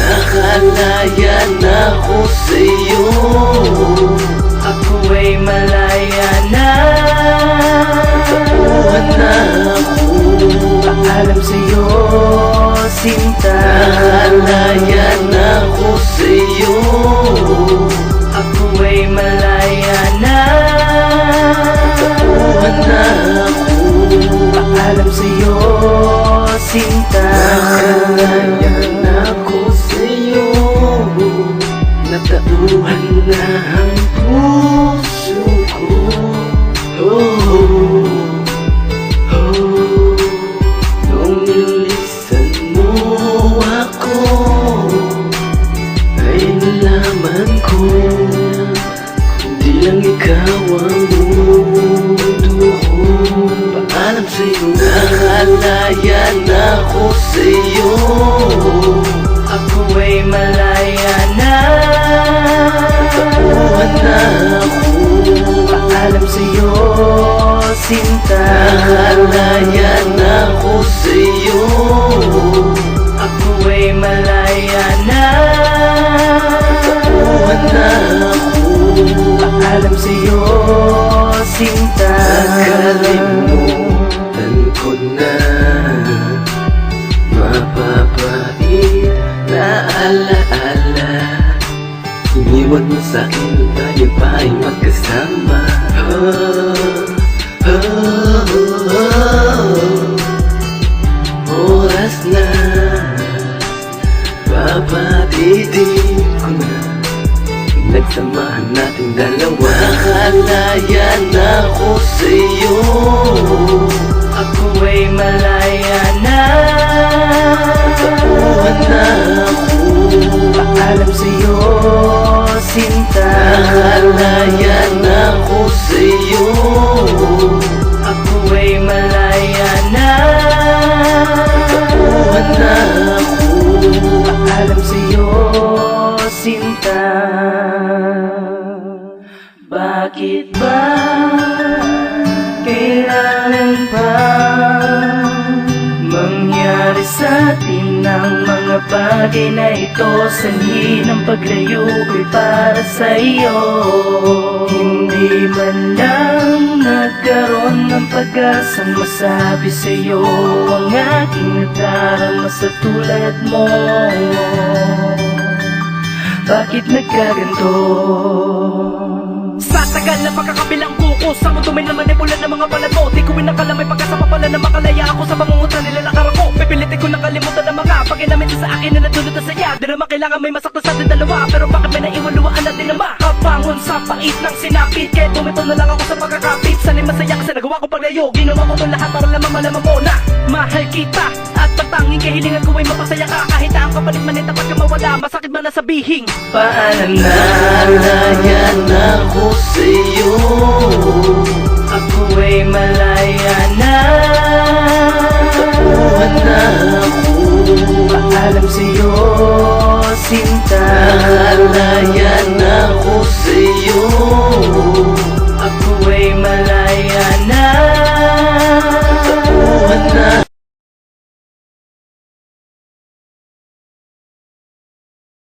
Nakalaya na ko sa'yo, ako ay malaya na. tauhan na ako. Paalam sa'yo, sinta. Nakalaya na ko sa'yo, ako ay malaya na. tauhan na ako. Paalam sa'yo, sinta. Nakalaya na ko sa'yo, natauhan na ang puso ko. Nung nilisan mo ako, ay nalaman ko, hindi lang ikaw ang mundo ko. Paalam sa'yo, nakalaya na ko sa'yo, Ako ay malaya na. tauhan na ako. Paalam sa'yo, sinta. Nakalaya na ko sa'yo, Ako ay malaya na. tauhan na ako. Paalam sa'yo, sinta. Nakalimutan ko na, mapapait na alaala. Iniwan mo sa'kin, tayo pa ay magkasama. Oras na, papatitin ko na pinagsamahan nating dalawa. Nakalaya na ko sa'yo, Ako ay malaya na. tauhan na ako. Paalam sa'yo, sinta. Nakalaya na ko sa'yo, Ako ay malaya na. tauhan na ako. Paalam sa'yo, sinta. Bakit ba kailangan pa mangyari sa atin ang mga bagay na ito? Sanhi ng paglayo ko'y para sa'yo. Hindi man lang nagkaroon ng pag-asang masabi sa'yo ang aking nadarama sa tulad mo. Bakit nagkaganto? Sa tagal na pagkakabilang buko, sa mundo may naman ay bulan ng mga balat mo. Di ko pinakala may pagkasama pala na makalaya ako sa pangungutan nilalakar ako. Pipilitin ko nakalimutan ang mga pag-inamin sa akin na nadulot na saya. Di naman kailangan may masakta sa ating dalawa, pero bakit may naiwan luwaan natin na makabangon sa pait ng sinapit? Kaya tumito na lang ako sa pagkakapit. Sana'y masaya kasi nagawa ko paglayo. Ginawa ko itong lahat para lamang malaman mo na mahal kita. At patanging kahilingan ko ay mapasaya ka. Kahit na ang kapalit man ay tapat ka mawala, masakit man na sabihin Paalam na. Nakalaya na ko sa'yo, Ako ay malaya na. tauhan na ako. Paalam sa'yo, sinta. Nakalaya